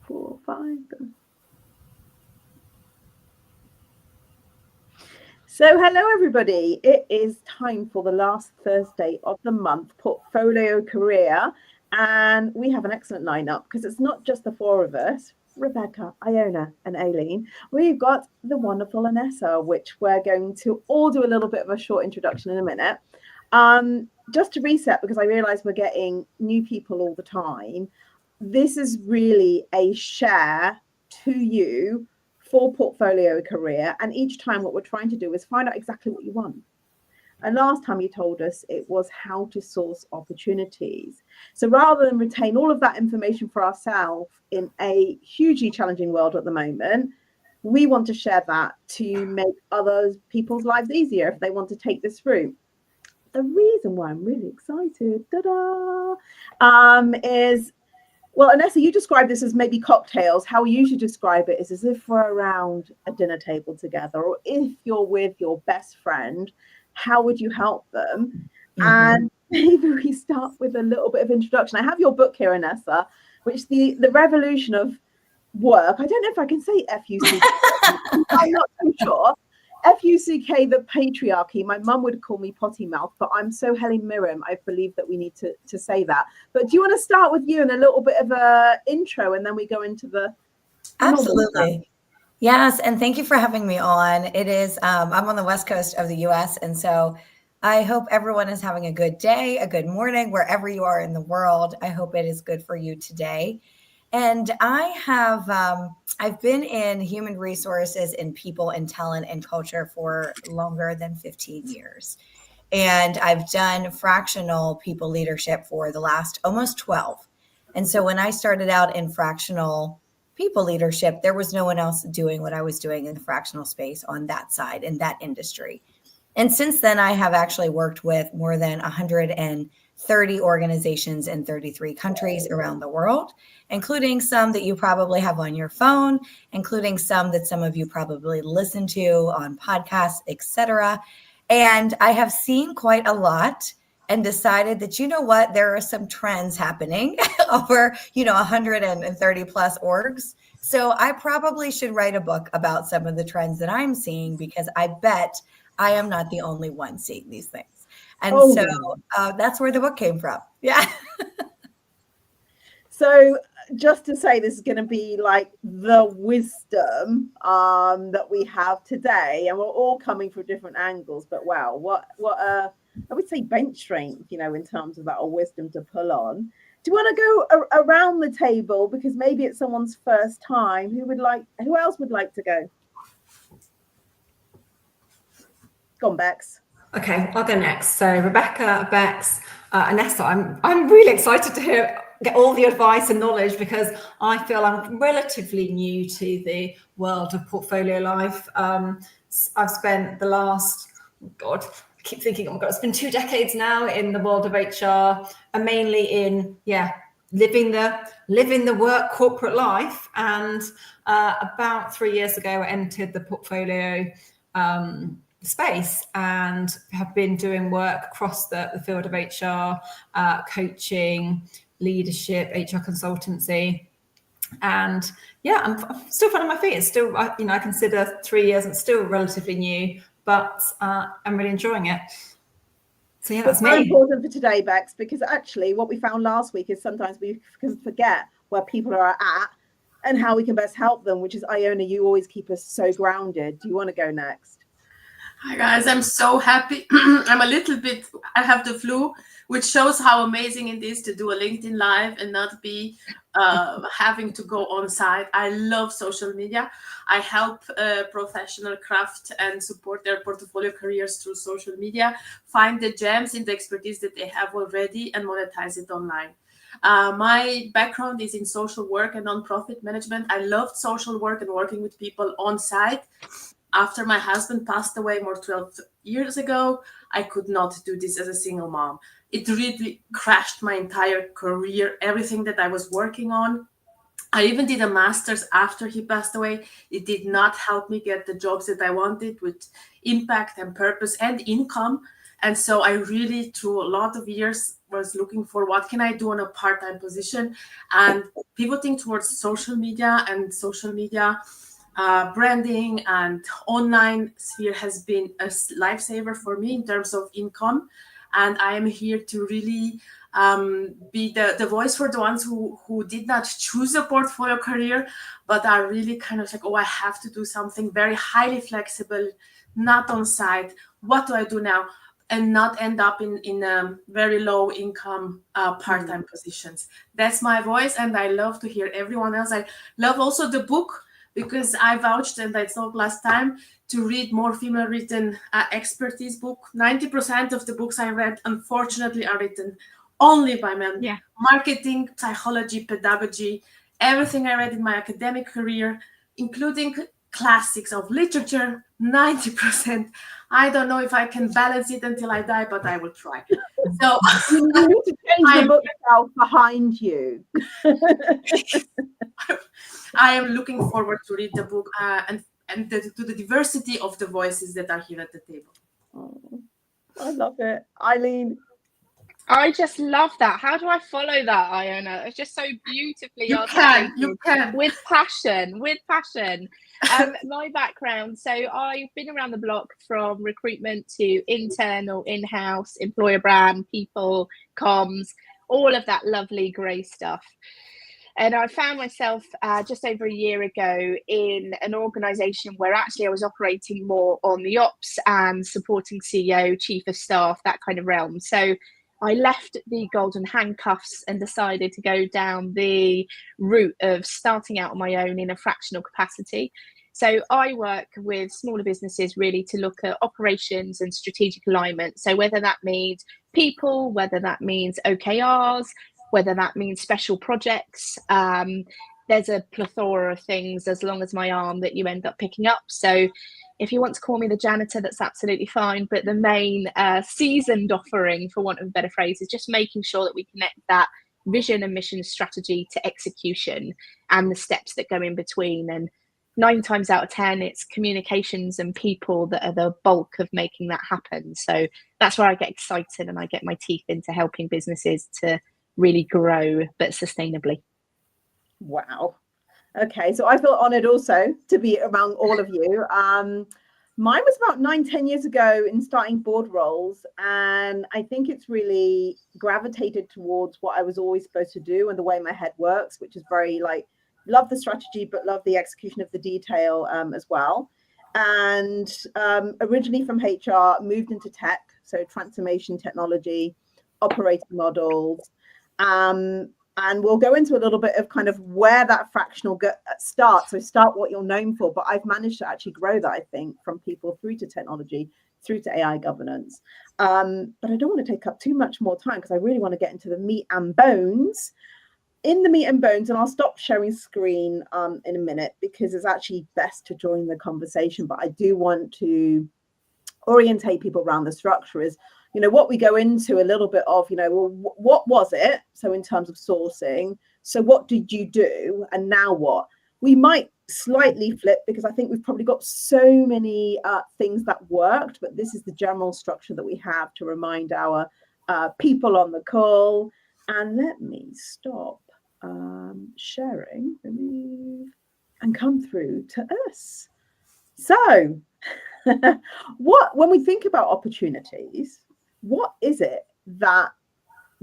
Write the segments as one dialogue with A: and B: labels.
A: 4, 5. So hello everybody, it is time for the last Thursday of the month, Portfolio Career, and we have an excellent lineup because it's not just the four of us, Rebecca, Iona and Aileen. We've got the wonderful Anessa, which we're going to all do a little bit of a short introduction in a minute. Just to reset, because I realize we're getting new people all the time, this is really a share to you for Portfolio Career, and each time what we're trying to do is find out exactly what you want. And last time you told us it was how to source opportunities. So rather than retain all of that information for ourselves in a hugely challenging world at the moment, we want to share that to make other people's lives easier if they want to take this route. The reason why I'm really excited is, well, Anessa, you describe this as maybe cocktails. How we usually describe it is as if we're around a dinner table together, or if you're with your best friend, how would you help them? Mm-hmm. And maybe we start with a little bit of introduction. I have your book here, Anessa, which the revolution of work. I don't know if I can say 𝗵𝘂𝗃𝗁. I'm not too sure. 𝗵𝘂𝗃𝗁𝗃, the patriarchy. My mum would call me potty mouth, but I'm so Helen Mirren, I believe that we need to say that. But do you want to start with you and a little bit of a intro, and then we go into the
B: Absolutely. Yes, and thank you for having me on. It is I'm on the west coast of the US, and so I hope everyone is having a good day, a good morning, wherever you are in the world. I hope it is good for you today. And I have, I've been in human resources and people and talent and culture for longer than 15 years. And I've done fractional people leadership for the last almost 12. And so when I started out in fractional people leadership, there was no one else doing what I was doing in the fractional space on that side, in that industry. And since then, I have actually worked with more than 130 organizations in 33 countries around the world, including some that you probably have on your phone, including some that some of you probably listen to on podcasts, etc. And I have seen quite a lot and decided that, you know what, there are some trends happening over, 130 plus orgs. So I probably should write a book about some of the trends that I'm seeing, because I bet I am not the only one seeing these things. And that's where the book came from. Yeah.
A: So just to say, this is going to be like the wisdom that we have today, and we're all coming from different angles, but wow, what I would say bench strength, in terms of that, or wisdom to pull on. Do you want to go around the table, because maybe it's someone's first time? Who else would like to go? Go on, Bex.
C: Okay, I'll go next. So Rebecca, Bex, Anessa, I'm really excited to get all the advice and knowledge, because I feel I'm relatively new to the world of portfolio life. I've spent the last, I keep thinking, oh my God, it's been 2 decades now in the world of HR, and mainly in, living the work corporate life. And about 3 years ago, I entered the portfolio space and have been doing work across the field of HR, coaching, leadership, HR consultancy. And I'm still finding my feet. It's still, I consider 3 years, it's still relatively new, but I'm really enjoying it. So that's me.
A: Very important for today, Bex, because actually what we found last week is sometimes we can forget where people are at and how we can best help them, which is, Iona, you always keep us so grounded. Do you want to go next?
D: Hi guys, I'm so happy. I have the flu, which shows how amazing it is to do a LinkedIn Live and not be having to go on site. I love social media. I help professional craft and support their portfolio careers through social media, find the gems in the expertise that they have already and monetize it online. My background is in social work and nonprofit management. I loved social work and working with people on site. After my husband passed away more 12 years ago, I could not do this as a single mom. It really crashed my entire career, everything that I was working on. I even did a master's after he passed away. It did not help me get the jobs that I wanted with impact and purpose and income. And so I really, through a lot of years, was looking for what can I do in a part-time position, and pivoting towards social media branding and online sphere has been a lifesaver for me in terms of income. And I am here to really be the voice for the ones who did not choose a portfolio career, but are really kind of like, oh, I have to do something very highly flexible, not on site. What do I do now? And not end up in very low income part-time positions. That's my voice, and I love to hear everyone else. I love also the book, because I vouched, and I talked last time, to read more female written expertise book. 90% of the books I read, unfortunately, are written only by men.
E: Yeah.
D: Marketing, psychology, pedagogy, everything I read in my academic career, including classics of literature, 90%. I don't know if I can balance it until I die, but I will try. So
A: you need to change the bookshelf behind you.
D: I am looking forward to read the book and to the diversity of the voices that are here at the table.
A: Oh, I love it. Eileen.
E: I just love that. How do I follow that, Iona? It's just so beautifully
D: You can.
E: With passion. My background, so I've been around the block from recruitment to internal, in-house, employer brand, people, comms, all of that lovely grey stuff. And I found myself just over a year ago in an organisation where actually I was operating more on the ops and supporting CEO, chief of staff, that kind of realm. So I left the golden handcuffs and decided to go down the route of starting out on my own in a fractional capacity. So I work with smaller businesses really to look at operations and strategic alignment. So whether that means people, whether that means OKRs, whether that means special projects, there's a plethora of things as long as my arm that you end up picking up. So if you want to call me the janitor, that's absolutely fine. But the main seasoned offering, for want of a better phrase, is just making sure that we connect that vision and mission strategy to execution and the steps that go in between. And 9 times out of 10, it's communications and people that are the bulk of making that happen. So that's where I get excited and I get my teeth into helping businesses to really grow, but sustainably.
A: Wow. Okay, so I feel honoured also to be around all of you. Mine was about 9-10 years ago in starting board roles, and I think it's really gravitated towards what I was always supposed to do and the way my head works, which is very like, love the strategy, but love the execution of the detail as well. And originally from HR, moved into tech, so transformation technology, operating models. And we'll go into a little bit of kind of where that fractional starts. So start what you're known for, but I've managed to actually grow that, I think, from people through to technology, through to AI governance. But I don't want to take up too much more time because I really want to get into the meat and bones. In the meat and bones, and I'll stop sharing screen in a minute because it's actually best to join the conversation, but I do want to orientate people around the structure is, you know, what we go into a little bit of, you know, well, what was it? So in terms of sourcing, so what did you do? And now what? We might slightly flip because I think we've probably got so many things that worked, but this is the general structure that we have to remind our people on the call. And let me stop sharing, remove, and come through to us. So when we think about opportunities, what is it that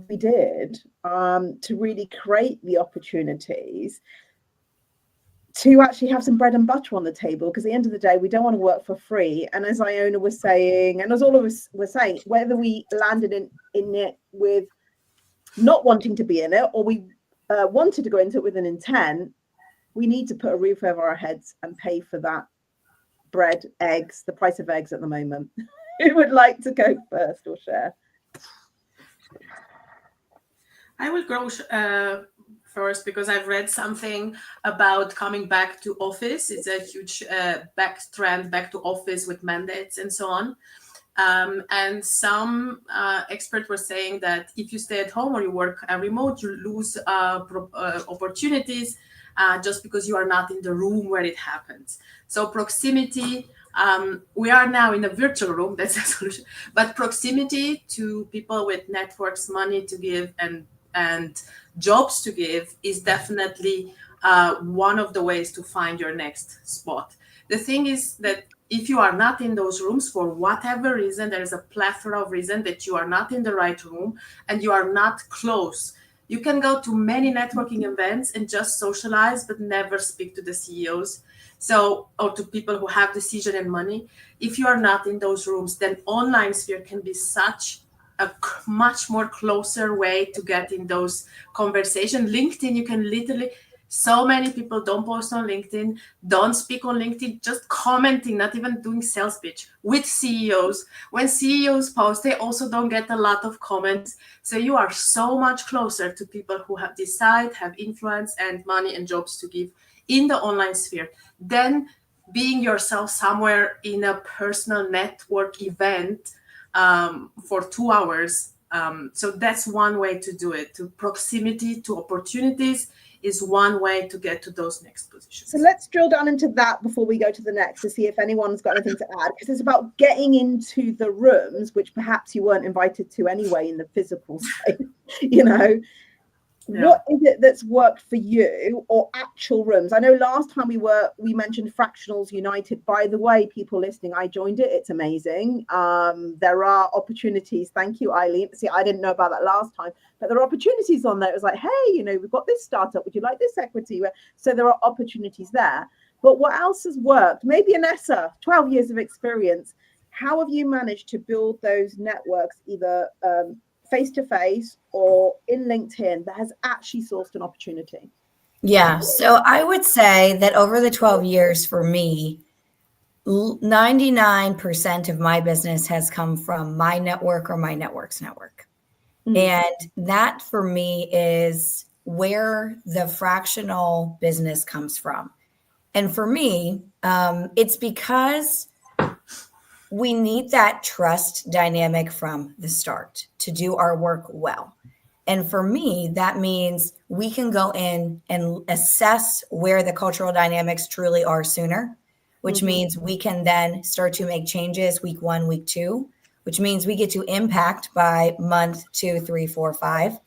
A: we did to really create the opportunities to actually have some bread and butter on the table? Because at the end of the day, we don't want to work for free. And as Iona was saying, and as all of us were saying, whether we landed in it with not wanting to be in it, or we wanted to go into it with an intent, we need to put a roof over our heads and pay for that bread, eggs, the price of eggs at the moment. Who would like to go first or share?
D: I will go first because I've read something about coming back to office. It's a huge trend back to office with mandates and so on. And some experts were saying that if you stay at home or you work remote, you lose opportunities just because you are not in the room where it happens. So proximity We are now in a virtual room, that's a solution, but proximity to people with networks, money to give, and jobs to give is definitely one of the ways to find your next spot. The thing is that if you are not in those rooms for whatever reason, there is a plethora of reasons that you are not in the right room and you are not close. You can go to many networking events and just socialize, but never speak to the CEOs. So, or to people who have decision and money. If you are not in those rooms, then online sphere can be such a much more closer way to get in those conversations. LinkedIn, you can literally, so many people don't post on LinkedIn, don't speak on LinkedIn, just commenting, not even doing sales pitch with CEOs. When CEOs post, they also don't get a lot of comments. So you are so much closer to people who have decide, have influence and money and jobs to give in the online sphere than being yourself somewhere in a personal network event for 2 hours. So that's one way to do it. To proximity to opportunities is one way to get to those next positions.
A: So let's drill down into that before we go to the next to see if anyone's got anything to add, because it's about getting into the rooms, which perhaps you weren't invited to anyway in the physical space, you know. Yeah. What is it that's worked for you, or actual rooms? I know last time we mentioned Fractionals United. By the way, people listening, I joined it. It's amazing. There are opportunities. Thank you, Eileen. See, I didn't know about that last time, but there are opportunities on there. It was like, hey, you know, we've got this startup. Would you like this equity? So there are opportunities there. But what else has worked? Maybe Anessa, 12 years of experience. How have you managed to build those networks, either face-to-face or in LinkedIn, that has actually sourced an opportunity?
B: Yeah, so I would say that over the 12 years for me, 99% of my business has come from my network or my network's network. And that for me is where the fractional business comes from. And for me, it's because we need that trust dynamic from the start to do our work well. And for me, that means we can go in and assess where the cultural dynamics truly are sooner, which means we can then start to make changes week 1, week 2, which means we get to impact by month 2, 3, 4, 5.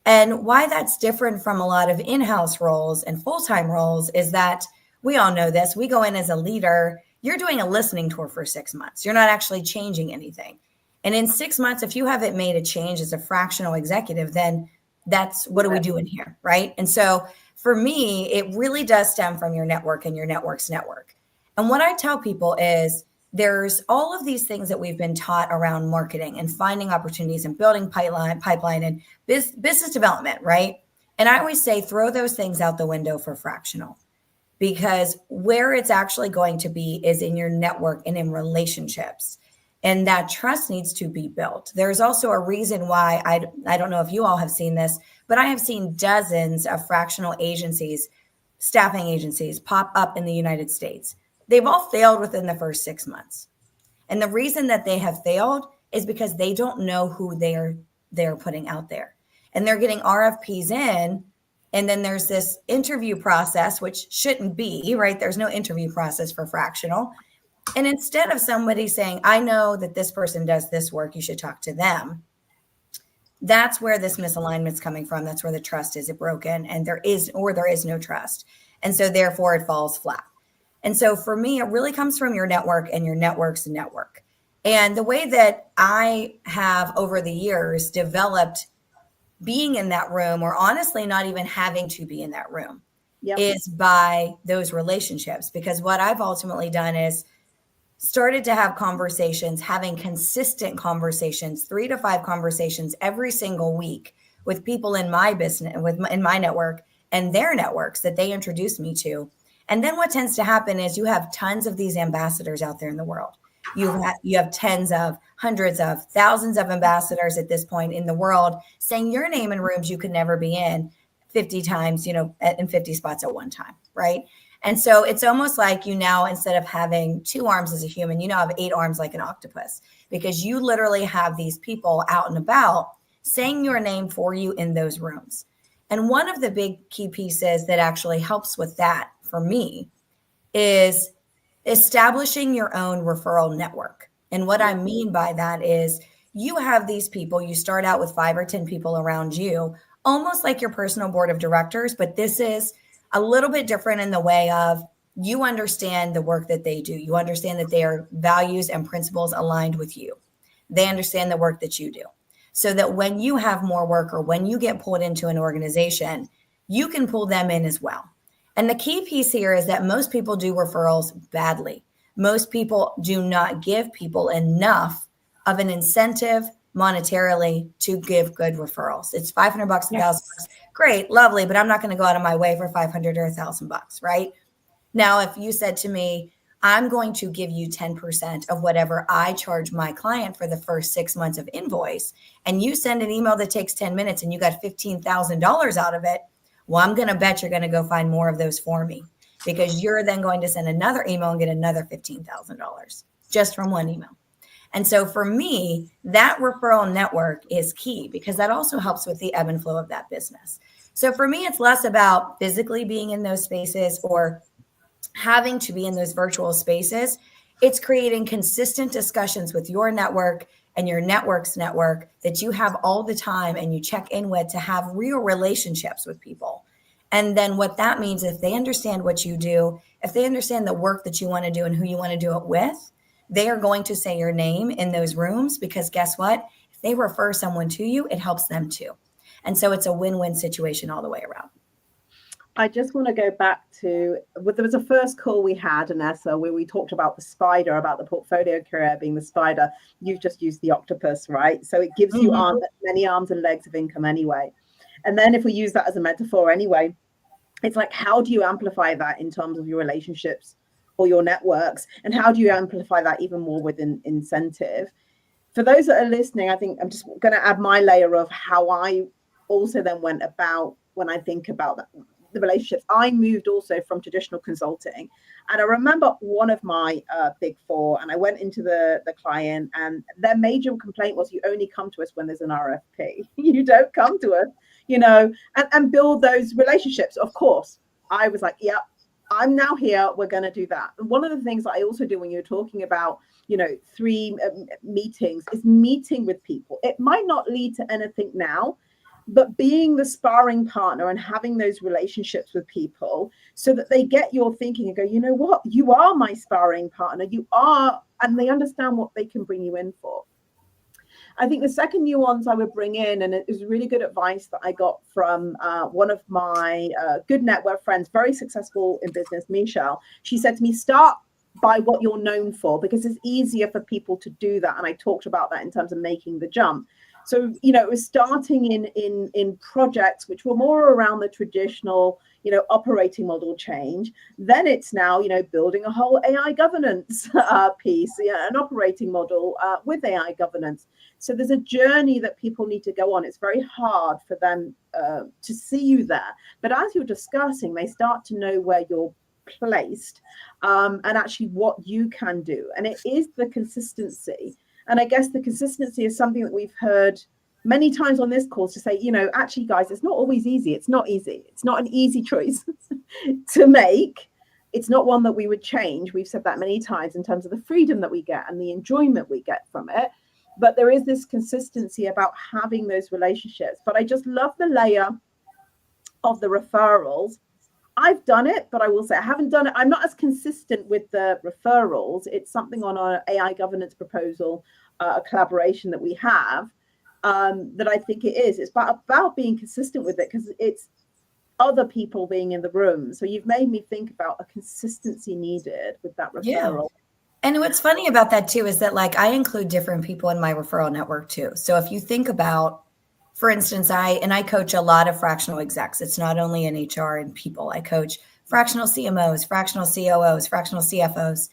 B: And why that's different from a lot of in-house roles and full-time roles is that we all know this. We go in as a leader, you're doing a listening tour for 6 months. You're not actually changing anything. And in 6 months, if you haven't made a change as a fractional executive, then that's what are we doing here, right? And so for me, it really does stem from your network and your network's network. And what I tell people is there's all of these things that we've been taught around marketing and finding opportunities and building pipeline and business development, right? And I always say, throw those things out the window for fractional. Because where it's actually going to be is in your network and in relationships. And that trust needs to be built. There's also a reason why, I don't know if you all have seen this, but I have seen dozens of fractional agencies, staffing agencies pop up in the United States. They've all failed within the first 6 months. And the reason that they have failed is because they don't know who they're putting out there. And they're getting RFPs in. And then there's this interview process, which shouldn't be, right? There's no interview process for fractional. And instead of somebody saying, I know that this person does this work, you should talk to them. That's where this misalignment's coming from. That's where the trust is broken and there is no trust. And so therefore it falls flat. And so for me, it really comes from your network and your network's network. And the way that I have over the years developed being in that room, or honestly not even having to be in that room, is by those relationships. Because what I've ultimately done is started to have conversations, having consistent conversations, 3 to 5 conversations every single week with people in my business, in my network and their networks that they introduced me to. And then what tends to happen is you have tons of these ambassadors out there in the world. You have tens of, hundreds of, thousands of ambassadors at this point in the world saying your name in rooms you could never be in 50 times, in 50 spots at one time, right? And so it's almost like you now, instead of having 2 arms as a human, you now have 8 arms like an octopus, because you literally have these people out and about saying your name for you in those rooms. And one of the big key pieces that actually helps with that for me is establishing your own referral network. And what I mean by that is you have these people, you start out with 5 or 10 people around you, almost like your personal board of directors, but this is a little bit different in the way of you understand the work that they do. You understand that their values and principles aligned with you. They understand the work that you do. So that when you have more work or when you get pulled into an organization, you can pull them in as well. And the key piece here is that most people do referrals badly. Most people do not give people enough of an incentive monetarily to give good referrals. It's $500, $1,000. Great, lovely, but I'm not going to go out of my way for $500 or $1,000, right? Now, if you said to me, I'm going to give you 10% of whatever I charge my client for the first 6 months of invoice, and you send an email that takes 10 minutes and you got $15,000 out of it, well, I'm going to bet you're going to go find more of those for me, because you're then going to send another email and get another $15,000 just from one email. And so for me, that referral network is key, because that also helps with the ebb and flow of that business. So for me, it's less about physically being in those spaces or having to be in those virtual spaces. It's creating consistent discussions with your network and your network's network that you have all the time and you check in with to have real relationships with people. And then what that means, if they understand what you do, if they understand the work that you want to do and who you want to do it with, they are going to say your name in those rooms, because guess what? If they refer someone to you, it helps them too. And so it's a win-win situation all the way around.
A: I just want to go back to, there was a first call we had, Anessa, where we talked about the spider, about the portfolio career being the spider. You've just used the octopus, right? So it gives you many arms and legs of income anyway. And then if we use that as a metaphor anyway, it's like, how do you amplify that in terms of your relationships or your networks? And how do you amplify that even more with an incentive? For those that are listening, I think I'm just going to add my layer of how I also then went about when I think about that. The relationships. I moved also from traditional consulting, and I remember one of my big four, and I went into the client, and their major complaint was, you only come to us when there's an RFP. You don't come to us, and build those relationships. Of course, I was like, yeah, I'm now here. We're going to do that. And one of the things that I also do when you're talking about, 3 meetings is meeting with people. It might not lead to anything now, but being the sparring partner and having those relationships with people so that they get your thinking and go, you know what, you are my sparring partner, you are, and they understand what they can bring you in for. I think the second nuance I would bring in, and it was really good advice that I got from one of my good network friends, very successful in business, Michelle. She said to me, start by what you're known for, because it's easier for people to do that. And I talked about that in terms of making the jump. So, it was starting in projects which were more around the traditional, operating model change. Then it's now, building a whole AI governance piece, an operating model with AI governance. So there's a journey that people need to go on. It's very hard for them to see you there. But as you're discussing, they start to know where you're placed and actually what you can do. And it is the consistency. And I guess the consistency is something that we've heard many times on this course to say, actually, guys, it's not always easy. It's not easy. It's not an easy choice to make. It's not one that we would change. We've said that many times in terms of the freedom that we get and the enjoyment we get from it. But there is this consistency about having those relationships. But I just love the layer of the referrals. I've done it, but I will say I haven't done it. I'm not as consistent with the referrals. It's something on our AI governance proposal, a collaboration that we have, that I think it is. It's about being consistent with it, because it's other people being in the room. So you've made me think about a consistency needed with that referral.
B: Yeah. And what's funny about that too is that I include different people in my referral network too. So if you think about, for instance, I coach a lot of fractional execs. It's not only in HR and people. I coach fractional CMOs, fractional COOs, fractional CFOs.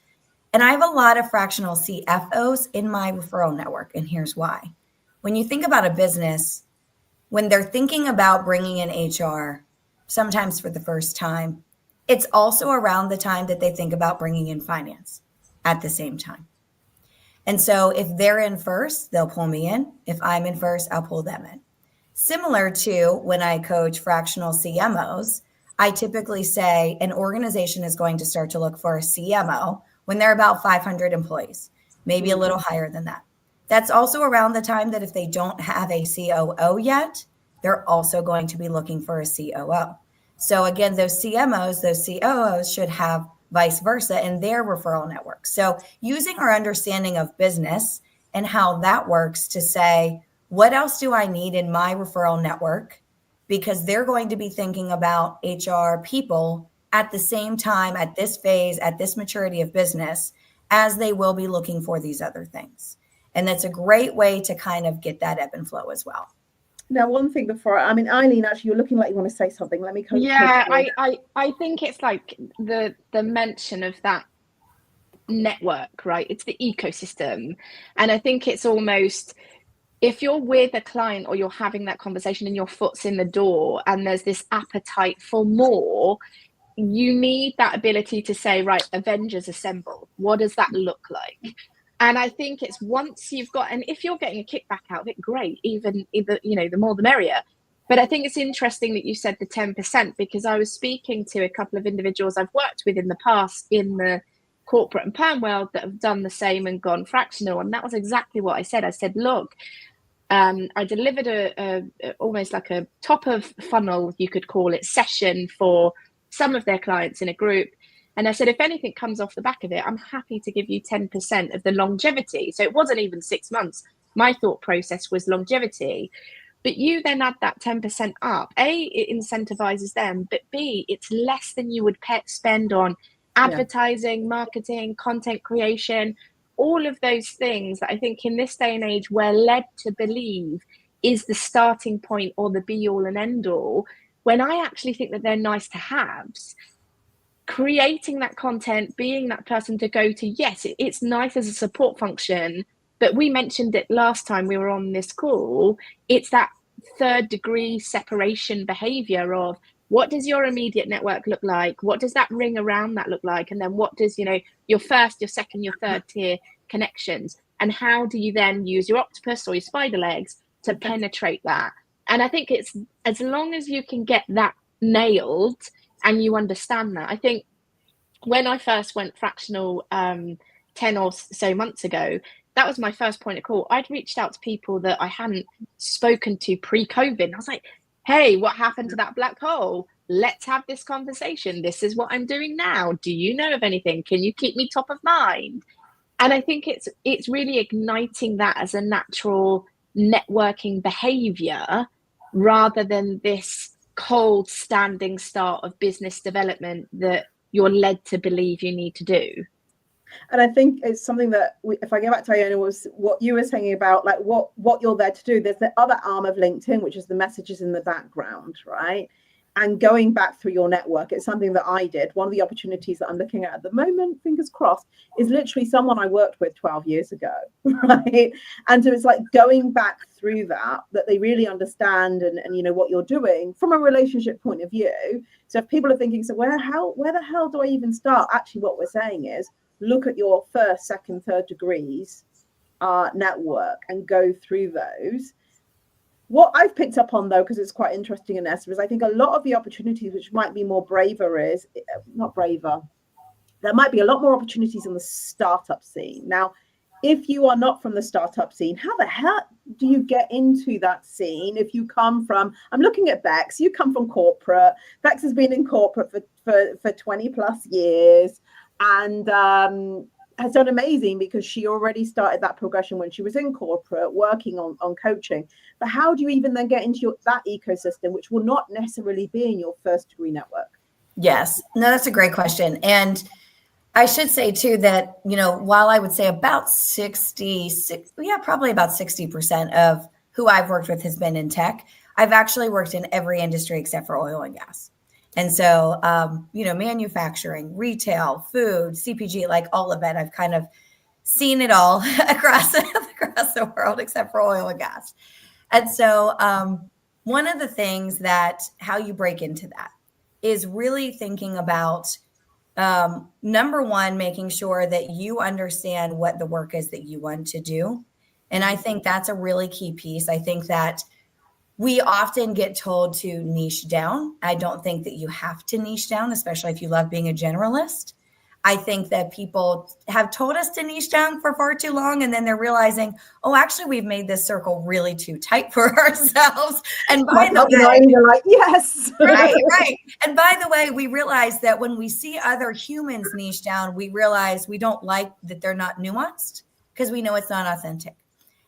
B: And I have a lot of fractional CFOs in my referral network. And here's why. When you think about a business, when they're thinking about bringing in HR, sometimes for the first time, it's also around the time that they think about bringing in finance at the same time. And so if they're in first, they'll pull me in. If I'm in first, I'll pull them in. Similar to when I coach fractional CMOs, I typically say an organization is going to start to look for a CMO when they're about 500 employees, maybe a little higher than that. That's also around the time that if they don't have a COO yet, they're also going to be looking for a COO. So again, those CMOs, those COOs should have vice versa in their referral network. So using our understanding of business and how that works to say, what else do I need in my referral network? Because they're going to be thinking about HR people at the same time, at this phase, at this maturity of business, as they will be looking for these other things. And that's a great way to kind of get that ebb and flow as well.
A: Now, one thing before, I mean, Eileen, actually, you're looking like you want to say something. Let me come.
E: Yeah, I think it's like the mention of that network, right? It's the ecosystem. And I think it's almost, if you're with a client or you're having that conversation and your foot's in the door and there's this appetite for more, you need that ability to say, right, Avengers assemble. What does that look like? And I think it's once you've got, and if you're getting a kickback out of it, great, even the more the merrier. But I think it's interesting that you said the 10%, because I was speaking to a couple of individuals I've worked with in the past in the corporate and perm world that have done the same and gone fractional. And that was exactly what I said. I said, look, I delivered a almost like a top of funnel, you could call it, session for some of their clients in a group. And I said, if anything comes off the back of it, I'm happy to give you 10% of the longevity. So it wasn't even 6 months. My thought process was longevity. But you then add that 10% up. A, it incentivizes them, but B, it's less than you would spend on advertising, marketing, content creation, all of those things that I think in this day and age we're led to believe is the starting point or the be all and end all, when I actually think that they're nice to haves. Creating that content, being that person to go to, yes, it's nice as a support function, but we mentioned it last time we were on this call, it's that third degree separation behavior of what does your immediate network look like? What does that ring around that look like? And then what does, your first, your second, your third tier connections? And how do you then use your octopus or your spider legs to penetrate that? And I think it's, as long as you can get that nailed and you understand that. I think when I first went fractional 10 or so months ago, that was my first point of call. I'd reached out to people that I hadn't spoken to pre-COVID. I was like, hey, what happened to that black hole? Let's have this conversation. This is what I'm doing now. Do you know of anything? Can you keep me top of mind? And I think it's really igniting that as a natural networking behavior rather than this cold standing start of business development that you're led to believe you need to do.
A: And I think it's something that if I go back to Iona, was what you were saying about like what you're there to do. There's the other arm of LinkedIn, which is the messages in the background, right? And going back through your network, it's something that I did. One of the opportunities that I'm looking at the moment, fingers crossed, is literally someone I worked with 12 years ago, right? And so it's like going back through that they really understand and what you're doing from a relationship point of view. So if people are thinking, so where the hell do I even start? Actually, what we're saying is look at your first, second, third degrees network and go through those. What I've picked up on, though, because it's quite interesting, Inessa, is I think a lot of the opportunities which might be more braver there might be a lot more opportunities in the startup scene. Now, if you are not from the startup scene, how the hell do you get into that scene? If you come from, I'm looking at 𝗪𝗃, you come from corporate. 𝗪𝗃 has been in corporate for 20 plus years and has done amazing because she already started that progression when she was in corporate working on coaching. But how do you even then get into that ecosystem, which will not necessarily be in your first degree network?
B: Yes, no, that's a great question. And I should say too that, while I would say about probably about 60% of who I've worked with has been in tech, I've actually worked in every industry except for oil and gas. And so, manufacturing, retail, food, CPG, like all of it, I've kind of seen it all across the world except for oil and gas. And so one of the things that how you break into that is really thinking about, number one, making sure that you understand what the work is that you want to do. And I think that's a really key piece. I think that we often get told to niche down. I don't think that you have to niche down, especially if you love being a generalist. I think that people have told us to niche down for far too long, and then they're realizing, oh, actually, we've made this circle really too tight for ourselves. And by the way,
A: you're like, yes.
B: right. And by the way, we realize that when we see other humans niche down, we realize we don't like that they're not nuanced because we know it's not authentic.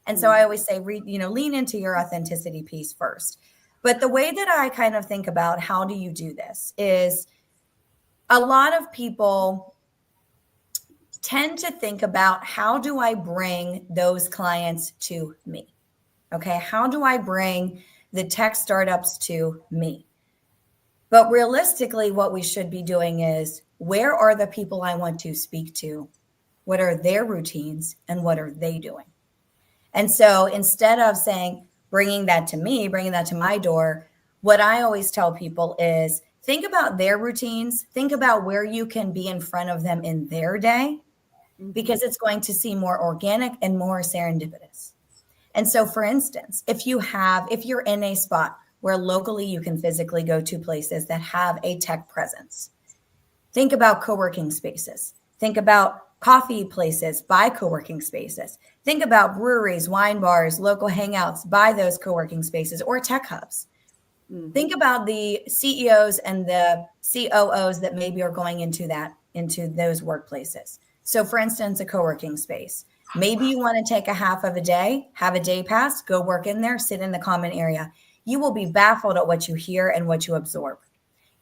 B: And so I always say, lean into your authenticity piece first. But the way that I kind of think about how do you do this is a lot of people tend to think about how do I bring those clients to me? Okay, how do I bring the tech startups to me? But realistically, what we should be doing is, where are the people I want to speak to? What are their routines and what are they doing? And so instead of saying, bringing that to me, bringing that to my door, what I always tell people is think about their routines, think about where you can be in front of them in their day, because it's going to seem more organic and more serendipitous. And so, for instance, if you're in a spot where locally you can physically go to places that have a tech presence, think about co-working spaces. Think about coffee places by co-working spaces. Think about breweries, wine bars, local hangouts by those co-working spaces or tech hubs. Think about the CEOs and the COOs that maybe are going into those workplaces. So for instance, a co-working space. Maybe you want to take a half of a day, have a day pass, go work in there, sit in the common area. You will be baffled at what you hear and what you absorb.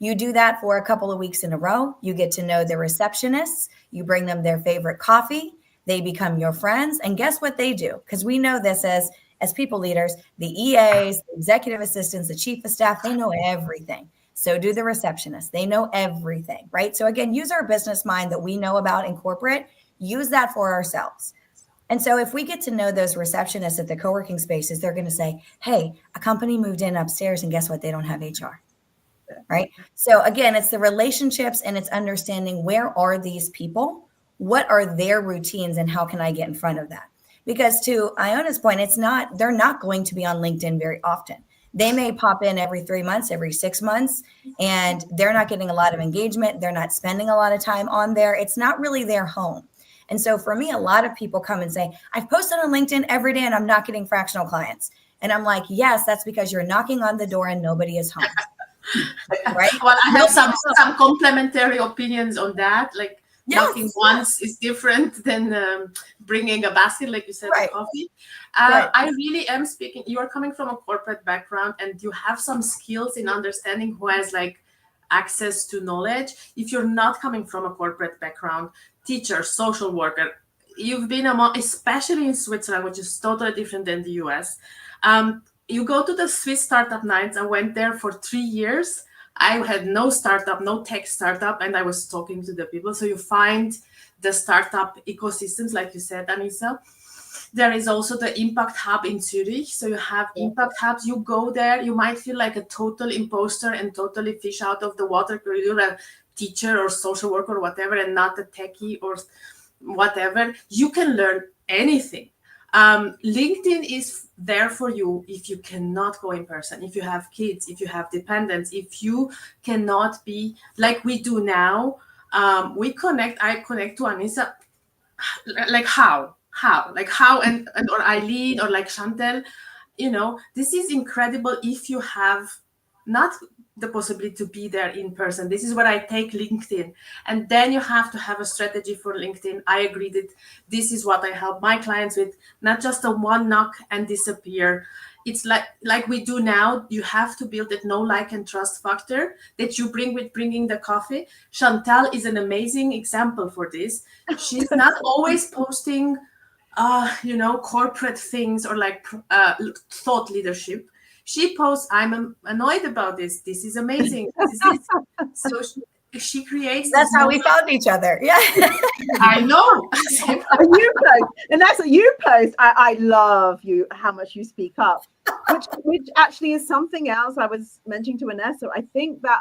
B: You do that for a couple of weeks in a row. You get to know the receptionists. You bring them their favorite coffee. They become your friends. And guess what they do? Because we know this as people leaders, the EAs, the executive assistants, the chief of staff, they know everything. So do the receptionists. They know everything, right? So again, use our business mind that we know about in corporate, use that for ourselves. And so if we get to know those receptionists at the co-working spaces, they're going to say, hey, a company moved in upstairs and guess what? They don't have HR, right? So again, it's the relationships and it's understanding where are these people? What are their routines and how can I get in front of that? Because to Iona's point, they're not going to be on LinkedIn very often. They may pop in every 3 months, every 6 months, and they're not getting a lot of engagement. They're not spending a lot of time on there. It's not really their home. And so for me, a lot of people come and say, I've posted on LinkedIn every day and I'm not getting fractional clients. And I'm like, yes, that's because you're knocking on the door and nobody is home. Right?
D: Well, I have some complementary opinions on that. Like, knocking once is different than bringing a basket, like you said, of coffee. I really am speaking. You are coming from a corporate background, and you have some skills in understanding who has like access to knowledge. If you're not coming from a corporate background, teacher, social worker, you've been among, especially in Switzerland, which is totally different than the US. You go to the Swiss startup nights. I went there for 3 years. I had no startup, no tech startup, and I was talking to the people. So you find the startup ecosystems, like you said, Anissa. There is also the Impact Hub in Zurich. So you have Impact Hubs. You go there, you might feel like a total imposter and totally fish out of the water because you're a teacher or social worker or whatever and not a techie or whatever. You can learn anything. LinkedIn is there for you if you cannot go in person, if you have kids, if you have dependents, if you cannot be like we do now. I connect to Anissa, like how, and or Eileen or like Chantel, this is incredible if you have not the possibility to be there in person. This is where I take LinkedIn. And then you have to have a strategy for LinkedIn. I agree that this is what I help my clients with, not just a one knock and disappear. It's like we do now. You have to build that know, like, and trust factor that you bring with bringing the coffee. Chantal is an amazing example for this. She's not always posting, corporate things or like thought leadership. She posts, I'm annoyed about this. This is amazing. So she creates.
B: That's how we found each other. Yeah.
D: I know.
A: You post, and that's what you post. I love you, how much you speak up, which actually is something else I was mentioning to Vanessa. I think that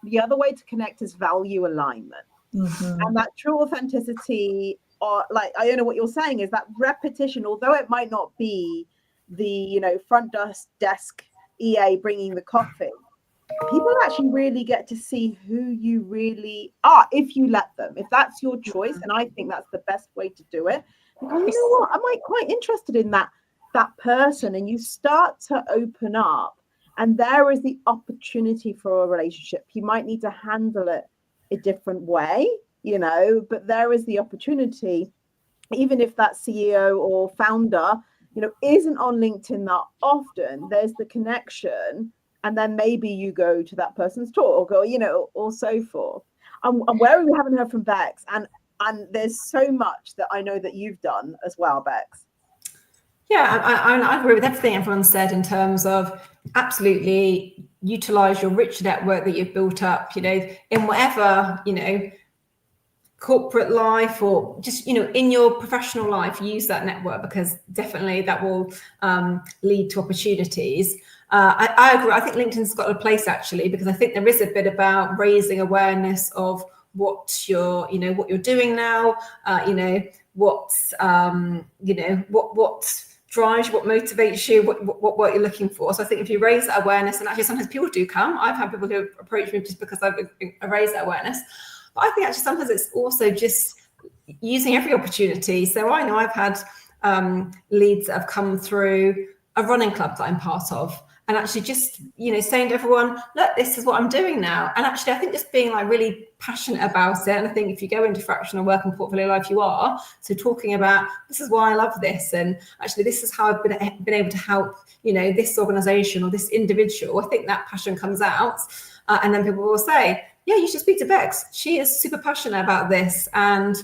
A: the other way to connect is value alignment. And that true authenticity, or like Iona, what you're saying is that repetition, although it might not be the front desk EA bringing the coffee, people actually really get to see who you really are if you let them. If that's your choice, and I think that's the best way to do it. Because you know what, I'm quite interested in that person, and you start to open up, and there is the opportunity for a relationship. You might need to handle it a different way, you know, but there is the opportunity, even if that CEO or founder, you know, isn't on LinkedIn that often, there's the connection. And then maybe you go to that person's talk, or, you know, or so forth. And where we haven't heard from Bex, and there's so much that I know that you've done as well, Bex.
C: Yeah, I agree with everything everyone said in terms of absolutely utilize your rich network that you've built up, you know, in whatever, you know, corporate life or just, you know, in your professional life, use that network, because definitely that will lead to opportunities. I agree. I think LinkedIn's got a place actually, because I think there is a bit about raising awareness of what you're, you know, what you're doing now, you know, what's, you know, what drives you, what motivates you, what you're looking for. So I think if you raise that awareness, and actually sometimes people do come. I've had people who approach me just because I've raised that awareness. But I think actually sometimes it's also just using every opportunity. So I know I've had leads that have come through a running club that I'm part of, and actually just, you know, saying to everyone, look, this is what I'm doing now. And actually I think just being like really passionate about it. And I think if you go into fractional work and portfolio life, you are. So talking about, this is why I love this. And actually this is how I've been able to help, you know, this organization or this individual. I think that passion comes out. And then people will say, yeah, you should speak to Bex. She is super passionate about this. And,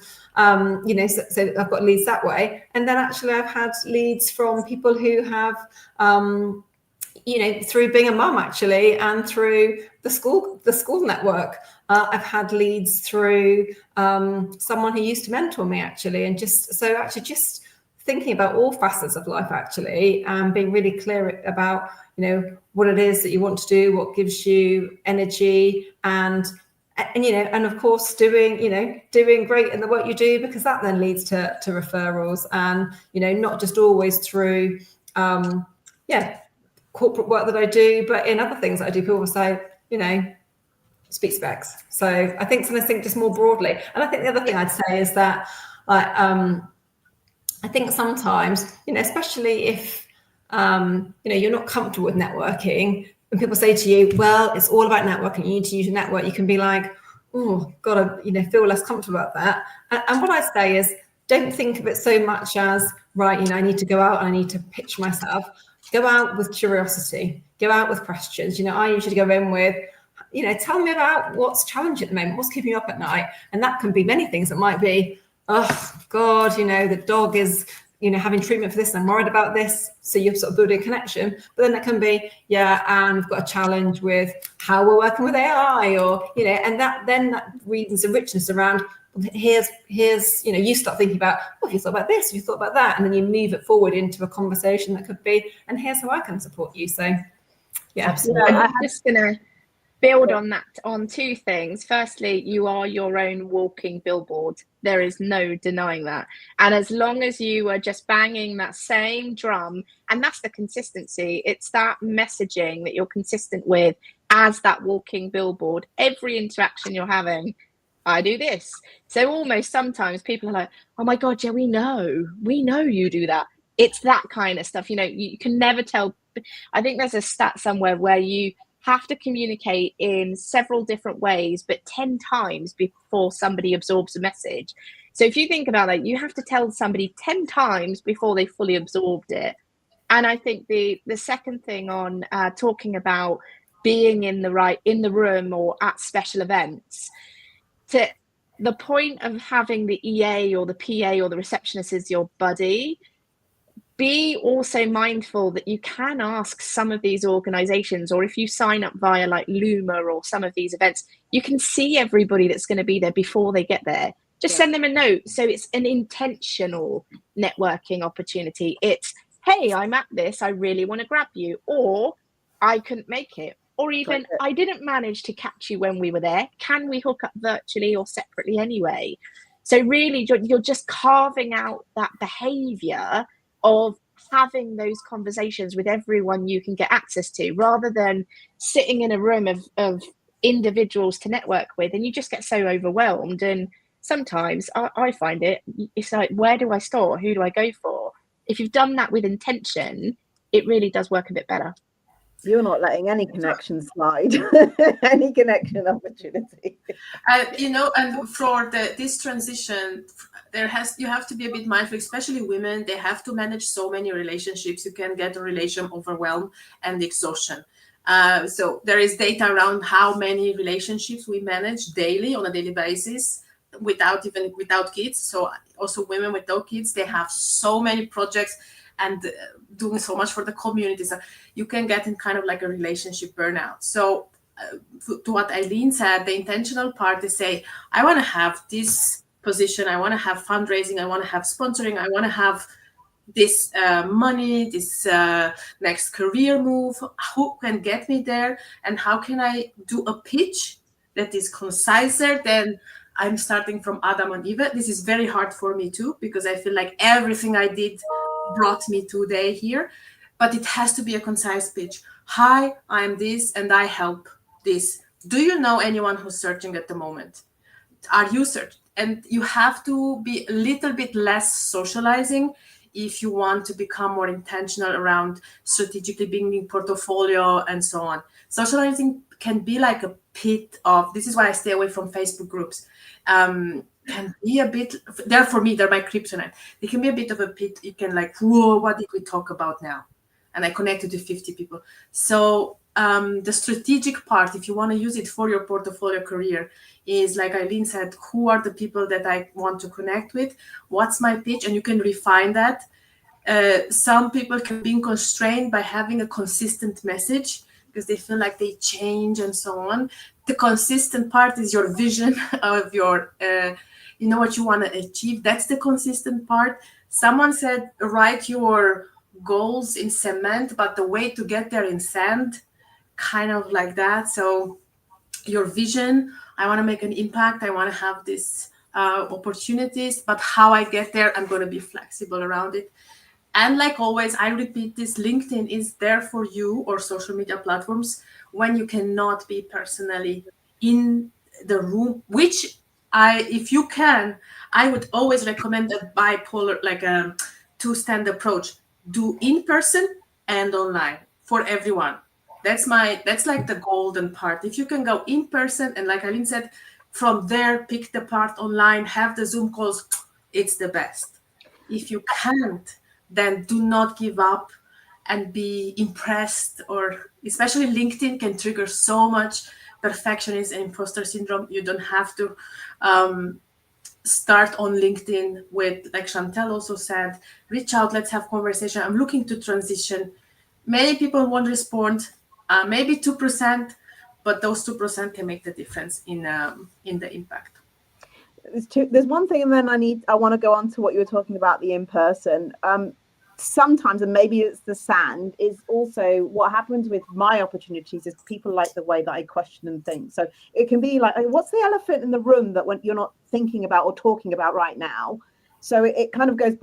C: you know, so I've got leads that way. And then actually I've had leads from people who have, you know, through being a mum actually, and through the school network. I've had leads through someone who used to mentor me actually. And just thinking about all facets of life actually, and being really clear about, you know, what it is that you want to do, what gives you energy, and you know, and of course doing great in the work you do, because that then leads to referrals, and, you know, not just always through corporate work that I do, but in other things that I do. People will say, you know, speak to Bex. So I think just more broadly. And I think the other thing I'd say is that I think sometimes, you know, especially if, you know, you're not comfortable with networking, when people say to you, well, it's all about networking, you need to use your network, you can be like, oh, gotta, you know, feel less comfortable about that. And what I say is, don't think of it so much as, right, you know, I need to go out and I need to pitch myself. Go out with curiosity, go out with questions. You know, I usually go in with, you know, tell me about what's challenging at the moment, what's keeping you up at night. And that can be many things. It might be, oh God, you know, the dog is, you know, having treatment for this, and I'm worried about this. So you're sort of building a connection. But then it can be, yeah, and we've got a challenge with how we're working with AI, or, you know, and that brings a richness around, here's, you know, you start thinking about, oh, if you thought about this, if you thought about that, and then you move it forward into a conversation that could be, and here's how I can support you. So yeah, absolutely.
E: I'm just gonna build on that, on two things. Firstly, you are your own walking billboard. There is no denying that. And as long as you are just banging that same drum, and that's the consistency, it's that messaging that you're consistent with as that walking billboard, every interaction you're having, I do this. So almost sometimes people are like, oh my God, yeah, we know you do that. It's that kind of stuff. You know, you can never tell. I think there's a stat somewhere where you have to communicate in several different ways, but 10 times before somebody absorbs a message. So if you think about that, you have to tell somebody 10 times before they fully absorbed it. And I think the second thing on talking about being in the room or at special events, to the point of having the EA or the PA or the receptionist as your buddy, be also mindful that you can ask some of these organizations, or if you sign up via like Luma or some of these events, you can see everybody that's going to be there before they get there. Just send them a note. So it's an intentional networking opportunity. It's, hey, I'm at this, I really want to grab you, or I couldn't make it, or even I didn't manage to catch you when we were there. Can we hook up virtually or separately anyway? So really, you're just carving out that behavior of having those conversations with everyone you can get access to, rather than sitting in a room of individuals to network with, and you just get so overwhelmed. And sometimes I find it's like, where do I start? Who do I go for? If you've done that with intention, it really does work a bit better.
A: You're not letting any connection slide, any connection opportunity.
D: And for this transition, you have to be a bit mindful, especially women. They have to manage so many relationships. You can get a relation overwhelm and exhaustion. So there is data around how many relationships we manage daily on a daily basis without kids. So also women without kids, they have so many projects and doing so much for the community. So you can get in kind of like a relationship burnout. So to what Eileen said, the intentional part is say, I want to have this position, I want to have fundraising, I want to have sponsoring, I want to have this money, this next career move. Who can get me there? And how can I do a pitch that is conciser than I'm starting from Adam and Eve? This is very hard for me too, because I feel like everything I did brought me today here, but it has to be a concise pitch. Hi, I'm this and I help this. Do you know anyone who's searching at the moment? Are you searching? And you have to be a little bit less socializing if you want to become more intentional around strategically building portfolio and so on. Socializing can be like a pit of, this is why I stay away from Facebook groups. Can be a bit, for me, they're my kryptonite. They can be a bit of a pit. You can like, whoa, what did we talk about now? And I connected to 50 people. So the strategic part, if you want to use it for your portfolio career, is like Eileen said, who are the people that I want to connect with? What's my pitch? And you can refine that. Some people can be constrained by having a consistent message because they feel like they change and so on. The consistent part is your vision of your, what you want to achieve. That's the consistent part. Someone said, write your goals in cement, but the way to get there in sand, kind of like that. So your vision, I want to make an impact. I want to have these opportunities, but how I get there, I'm going to be flexible around it. And like always, I repeat this, LinkedIn is there for you, or social media platforms, when you cannot be personally in the room, which if you can, I would always recommend a bipolar, like a two-stand approach. Do in person and online for everyone. That's like the golden part. If you can go in person and like Eileen said, from there, pick the part online, have the Zoom calls, it's the best. If you can't, then do not give up and be impressed, or especially LinkedIn can trigger so much perfectionism and imposter syndrome. You don't have to start on LinkedIn with, like Chantel also said, reach out, let's have conversation. I'm looking to transition. Many people won't respond, maybe 2%, but those 2% can make the difference in the impact.
A: There's one thing, and then I want to go on to what you were talking about, the in-person. Sometimes, and maybe it's the sand, is also what happens with my opportunities is people like the way that I question and think. So it can be like, what's the elephant in the room that when you're not thinking about or talking about right now? So it kind of goes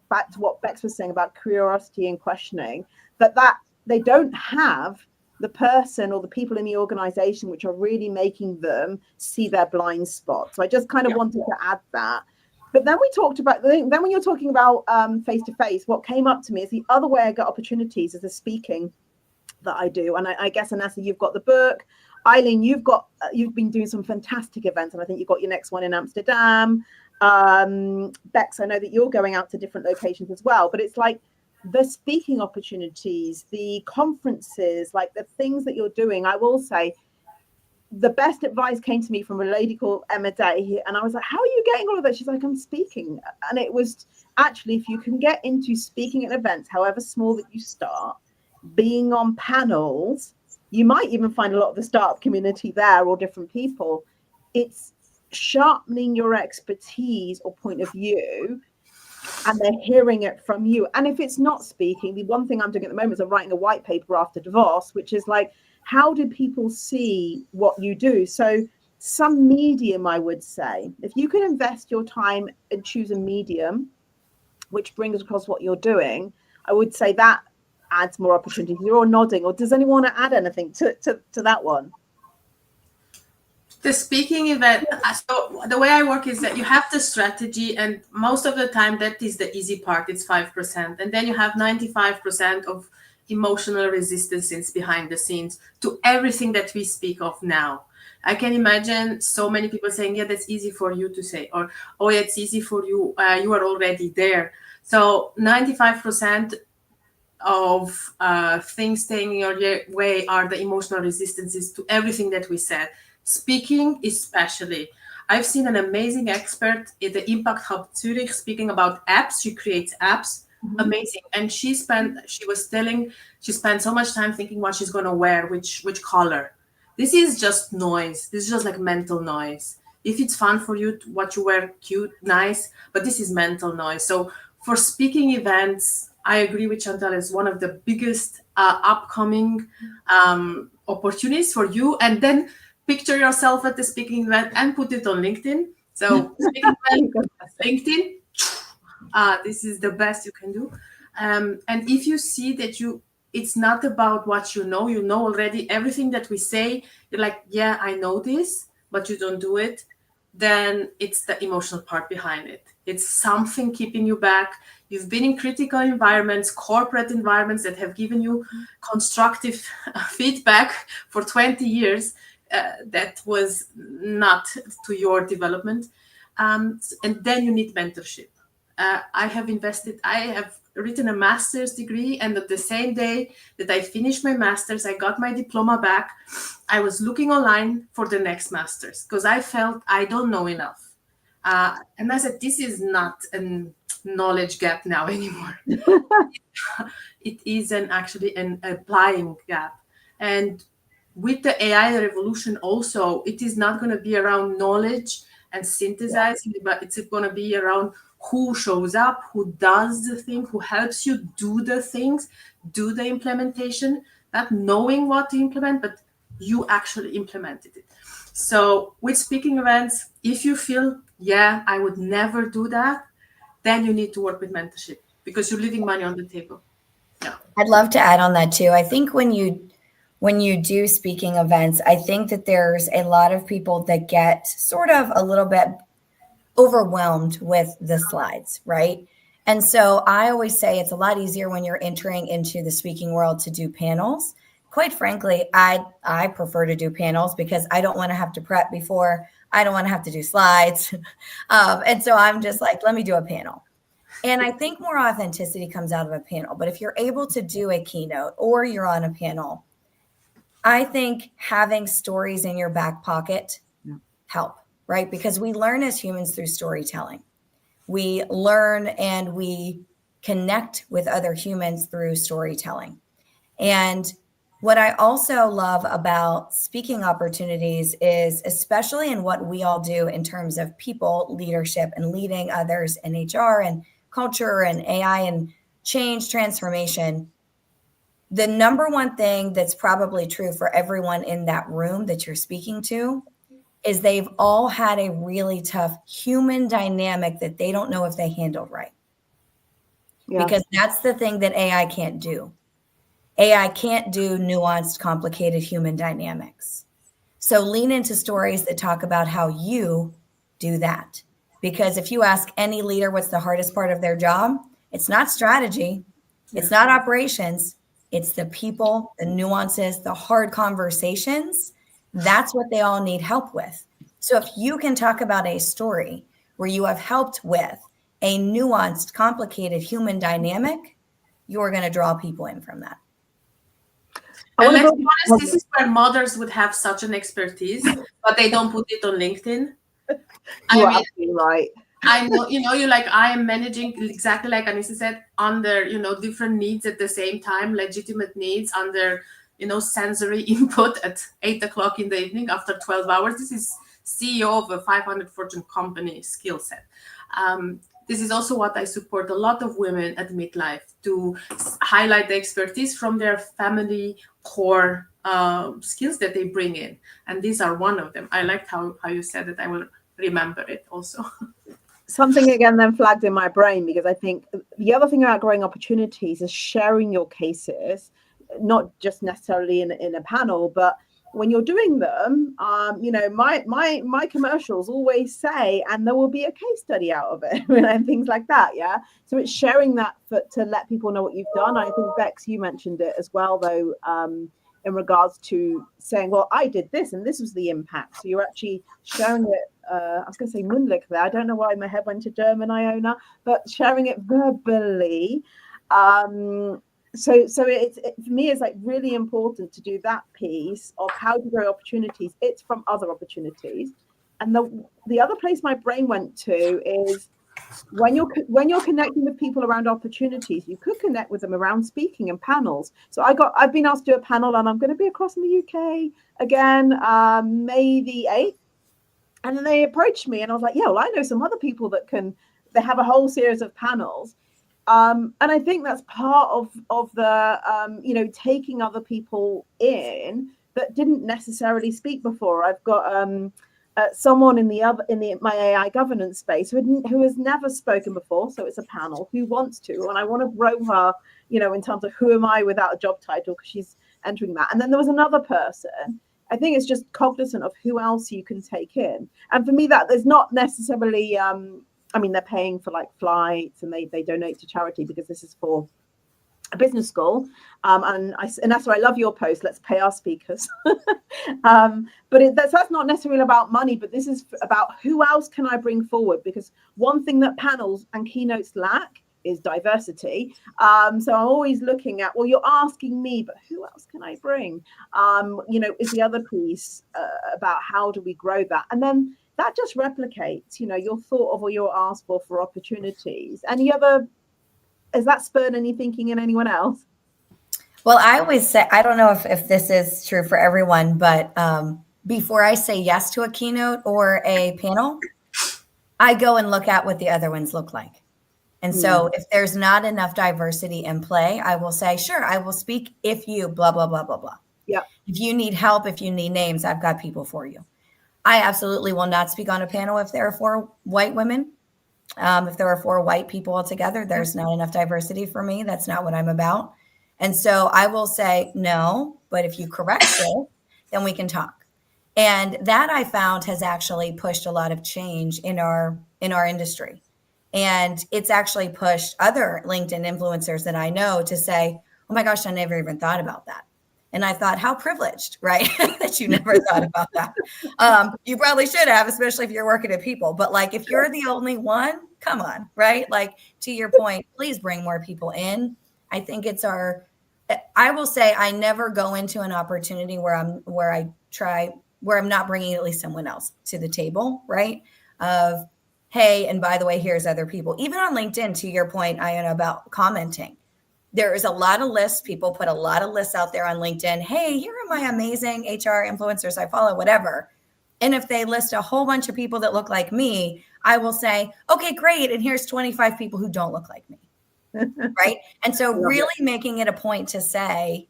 A: back to what Bex was saying about curiosity and questioning, that they don't have the person or the people in the organization which are really making them see their blind spot. So I just kind of wanted to add that. But then we talked about, then when you're talking about face-to-face, what came up to me is the other way I get opportunities is the speaking that I do. And I guess, Anessa, you've got the book. Eileen, you've been doing some fantastic events, and I think you've got your next one in Amsterdam. Bex, I know that you're going out to different locations as well, but it's like the speaking opportunities, the conferences, like the things that you're doing. I will say, the best advice came to me from a lady called Emma Day, and I was like, how are you getting all of that? She's like, I'm speaking. And it was actually, if you can get into speaking at events, however small that you start, being on panels, you might even find a lot of the startup community there or different people. It's sharpening your expertise or point of view, and they're hearing it from you. And if it's not speaking, the one thing I'm doing at the moment is I'm writing a white paper after divorce, which is like, how do people see what you do? So some medium, I would say, if you can invest your time and choose a medium which brings across what you're doing, I would say that adds more opportunities. You're all nodding, or does anyone want to add anything to that one?
D: The speaking event, so the way I work is that you have the strategy, and most of the time that is the easy part, it's 5%. And then you have 95% of emotional resistance behind the scenes to everything that we speak of now. I can imagine so many people saying, yeah, that's easy for you to say, or, oh, yeah, it's easy for you, you are already there. So 95% of things staying in your way are the emotional resistances to everything that we said. Speaking especially. I've seen an amazing expert at the 𝗵𝗃𝗁 Zurich speaking about apps. She creates apps. Amazing. And she spent so much time thinking what she's going to wear, which color. This is just noise. This is just like mental noise. If it's fun for you, what you wear, cute, nice, but this is mental noise. So for speaking events, I agree with Chantal, is one of the biggest upcoming opportunities for you. And then picture yourself at the speaking event and put it on LinkedIn. So speaking event, LinkedIn, this is the best you can do. And if you see that it's not about what you know already everything that we say, you're like, yeah, I know this, but you don't do it, then it's the emotional part behind it. It's something keeping you back. You've been in critical environments, corporate environments that have given you constructive feedback for 20 years. That was not to your development. And then you need mentorship. I have written a master's degree, and at the same day that I finished my master's, I got my diploma back. I was looking online for the next master's because I felt I don't know enough. And I said, this is not a knowledge gap now anymore. It is actually an applying gap. And with the AI revolution also, it is not going to be around knowledge and synthesizing, but it's going to be around who shows up, who does the thing, who helps you do the things, do the implementation, not knowing what to implement, but you actually implemented it. So with speaking events, if you feel, yeah, I would never do that, then you need to work with mentorship because you're leaving money on the table. Yeah.
B: I'd love to add on that too. I think when you do speaking events, I think that there's a lot of people that get sort of a little bit overwhelmed with the slides, right? And so I always say it's a lot easier when you're entering into the speaking world to do panels. Quite frankly, I prefer to do panels because I don't want to have to prep before. I don't want to have to do slides. And so I'm just like, let me do a panel. And I think more authenticity comes out of a panel. But if you're able to do a keynote or you're on a panel, I think having stories in your back pocket help, right? Because we learn as humans through storytelling. We learn and we connect with other humans through storytelling. And what I also love about speaking opportunities is, especially in what we all do in terms of people, leadership, and leading others in HR and culture and AI and change transformation, the number one thing that's probably true for everyone in that room that you're speaking to is they've all had a really tough human dynamic that they don't know if they handled right. Yeah. Because that's the thing that AI can't do. AI can't do nuanced, complicated human dynamics. So lean into stories that talk about how you do that. Because if you ask any leader what's the hardest part of their job, it's not strategy, it's not operations, it's the people, the nuances, the hard conversations. That's what they all need help with. So if you can talk about a story where you have helped with a nuanced, complicated human dynamic, you're going to draw people in from that.
D: And let's be honest, this is where mothers would have such an expertise, but they don't put it on LinkedIn.
A: You're absolutely right.
D: I know, you're like, I am managing, exactly like Anissa said, under, different needs at the same time, legitimate needs under, sensory input at 8 o'clock in the evening after 12 hours. This is CEO of a 500 Fortune company skill set. This is also what I support a lot of women at midlife, to highlight the expertise from their family core skills that they bring in. And these are one of them. I liked how you said that. I will remember it also.
A: something again then flagged in my brain, because I think the other thing about growing opportunities is sharing your cases, not just necessarily in a panel, but when you're doing them, you know, my commercials always say, and there will be a case study out of it, and things like that. Yeah. So it's sharing that to let people know what you've done. I think 𝗵𝘃, you mentioned it as well, though, in regards to saying, well, I did this and this was the impact. So you're actually sharing it. I was going to say mündlich there. I don't know why my head went to German, Iona, but sharing it verbally. So it's for me, it's like really important to do that piece of how to grow opportunities. It's from other opportunities. And the other place my brain went to is when you're connecting with people around opportunities, you could connect with them around speaking and panels. So I've been asked to do a panel, and I'm going to be across in the UK again, May the 8th. And then they approached me, and I was like, yeah, well, I know some other people they have a whole series of panels. And I think that's part of the, you know, taking other people in that didn't necessarily speak before. I've got someone in my AI governance space who has never spoken before, so it's a panel, who wants to, and I want to grow her, you know, in terms of who am I without a job title, because she's entering that. And then there was another person. I think it's just cognizant of who else you can take in. And for me, that there's not necessarily, I mean, they're paying for like flights, and they donate to charity, because this is for a business school. And that's why I love your post, let's pay our speakers. But that's not necessarily about money, but this is about who else can I bring forward? Because one thing that panels and keynotes lack is diversity. So I'm always looking at, well, you're asking me, but who else can I bring? You know, is the other piece about how do we grow that? And then that just replicates, you know, you're thought of or you're asked for opportunities. Has that spurred any thinking in anyone else?
B: Well, I always say, I don't know if this is true for everyone, but before I say yes to a keynote or a panel, I go and look at what the other ones look like. And so if there's not enough diversity in play, I will say, sure, I will speak if you blah, blah, blah, blah, blah.
A: Yeah.
B: If you need help, if you need names, I've got people for you. I absolutely will not speak on a panel if there are 4 white women. If there are 4 white people altogether, there's not enough diversity for me. That's not what I'm about. And so I will say no, but if you correct it, then we can talk. And that I found has actually pushed a lot of change in our industry. And it's actually pushed other LinkedIn influencers that I know to say, oh my gosh, I never even thought about that. And I thought, how privileged, right? That you never thought about that. You probably should have, especially if you're working at People. But like, if you're the only one, come on, right? Like, to your point, please bring more people in. I think I will say I never go into an opportunity where I'm not bringing at least someone else to the table, right? Of, hey, and by the way, here's other people. Even on LinkedIn, to your point, Iona, about commenting. There is a lot of lists. People put a lot of lists out there on LinkedIn. Hey, here are my amazing HR influencers I follow, whatever. And if they list a whole bunch of people that look like me, I will say, okay, great. And here's 25 people who don't look like me. Right. And so really making it a point to say,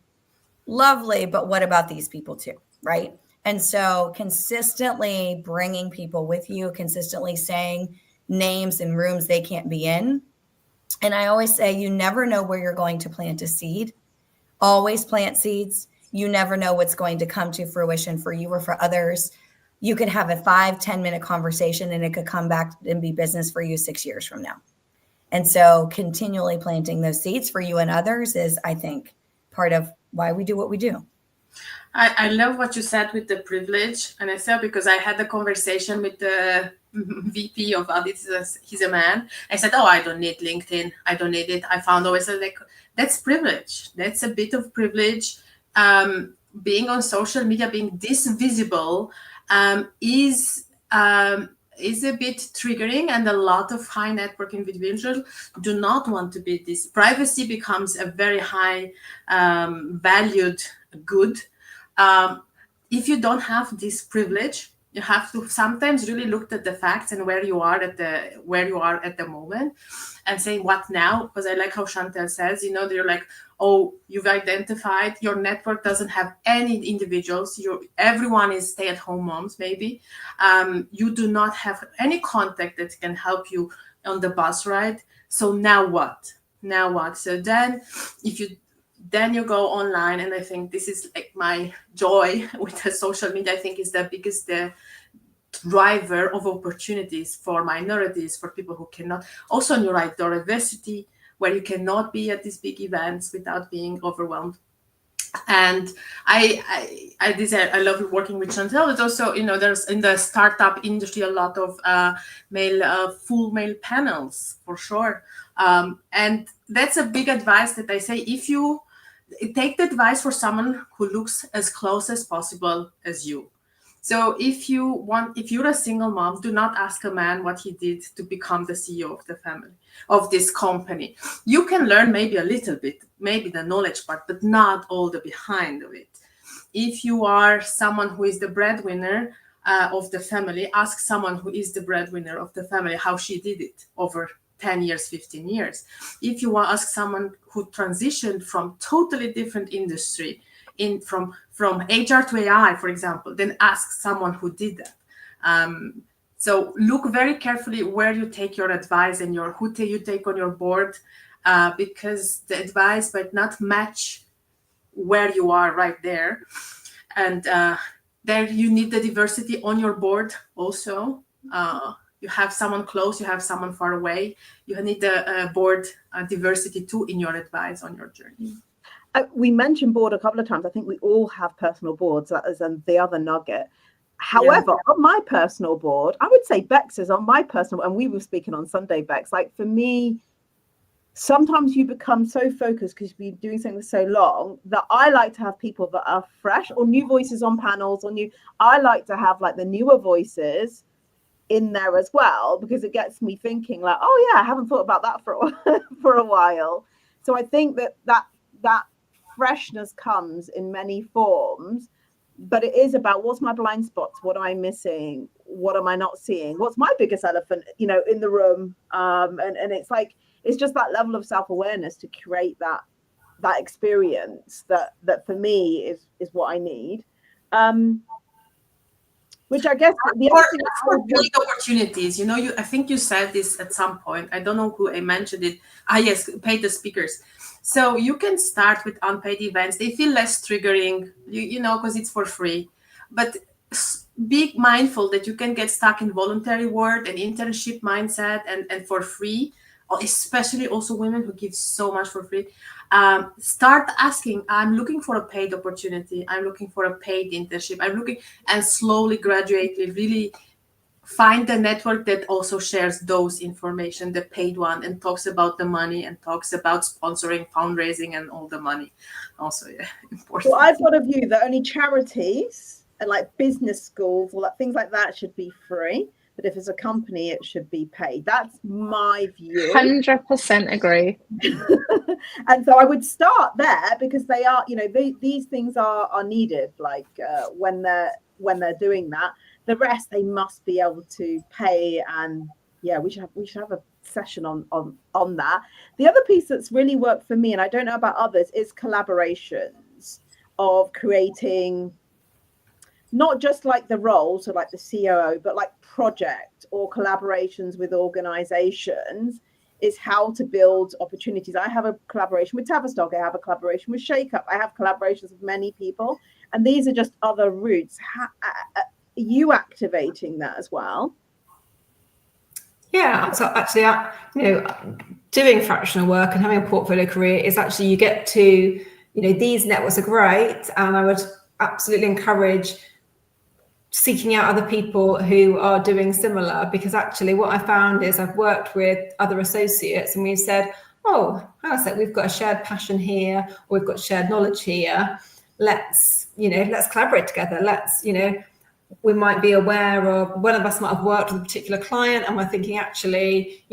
B: lovely, but what about these people too? Right. And so consistently bringing people with you, consistently saying names in rooms they can't be in. And I always say, you never know where you're going to plant a seed. Always plant seeds. You never know what's going to come to fruition for you or for others. You could have a 5-10 minute conversation and it could come back and be business for you 6 years from now. And so continually planting those seeds for you and others is, I think, part of why we do what we do.
D: I love what you said with the privilege. And I said, because I had a conversation with the VP of audits, he's a man. I said, oh, I don't need LinkedIn. I don't need it. I found always like, that's privilege. That's a bit of privilege. Being on social media, being this visible is a bit triggering, and a lot of high network individuals do not want to be this. Privacy becomes a very high valued good. If you don't have this privilege, you have to sometimes really look at the facts and where you are at the moment, and say, what now? Because I like how Chantal says, they're like, oh, you've identified your network doesn't have any individuals, everyone is stay-at-home moms maybe, you do not have any contact that can help you on the bus ride. So now what? So then then you go online, and I think this is like my joy with the social media, I think is the biggest driver of opportunities for minorities, for people who cannot, also neurodiversity, where you cannot be at these big events without being overwhelmed. And I love working with Chantel, but also, there's in the startup industry a lot of full male panels for sure. And that's a big advice that I say, if you take the advice for someone who looks as close as possible as you. So if you're a single mom, do not ask a man what he did to become the CEO of the family, of this company. You can learn maybe a little bit, maybe the knowledge part, but not all the behind of it. If you are someone who is the breadwinner of the family, ask someone who is the breadwinner of the family how she did it over 10 years, 15 years. If you want to ask someone who transitioned from totally different industry, from HR to AI, for example, then ask someone who did that. So look very carefully where you take your advice and who you take on your board, because the advice might not match where you are right there. And there you need the diversity on your board also. You have someone close, you have someone far away. You need the board diversity too in your advice on your journey.
A: We mentioned board a couple of times. I think we all have personal boards. That is the other nugget. However, on my personal board, I would say Bex is on my personal, and we were speaking on Sunday, Bex. Like for me, sometimes you become so focused because you've been doing something for so long that I like to have people that are fresh or new voices on panels I like to have like the newer voices in there as well, because it gets me thinking like, oh yeah, I haven't thought about that for a while. So I think that freshness comes in many forms, but it is about what's my blind spots, what am I missing, what am I not seeing, what's my biggest elephant in the room, and it's like, it's just that level of self-awareness to create that experience that for me is what I need, which I guess the other thing
D: for big opportunities, I think you said this at some point, I don't know who I mentioned it, yes, pay the speakers. So you can start with unpaid events. They feel less triggering, because it's for free. But be mindful that you can get stuck in voluntary work and internship mindset and for free, especially also women who give so much for free. Start asking, I'm looking for a paid opportunity. I'm looking for a paid internship. And slowly, gradually, really find the network that also shares those information, the paid one, and talks about the money and talks about sponsoring, fundraising, and all the money. Also, important.
A: Well, I've got a view that only charities and like business schools or like things like that should be free. But if it's a company, it should be paid. That's my view.
E: 100% agree.
A: And so I would start there, because they are, these things are needed. Like when they're doing that. The rest they must be able to pay, and we should have a session on that. The other piece that's really worked for me, and I don't know about others, is collaborations of creating not just like the role, so like the COO, but like project or collaborations with organizations is how to build opportunities. I have a collaboration with Tavistock, I have a collaboration with Shake Up, I have collaborations with many people, and these are just other routes. You activating that as well?
C: Yeah, so actually, doing fractional work and having a portfolio career is actually, you get to, these networks are great, and I would absolutely encourage seeking out other people who are doing similar, because actually what I found is I've worked with other associates and we've said, oh, hang on a sec, we've got a shared passion here, or we've got shared knowledge here. Let's collaborate together. We might be aware of, one of us might have worked with a particular client and we're thinking, actually,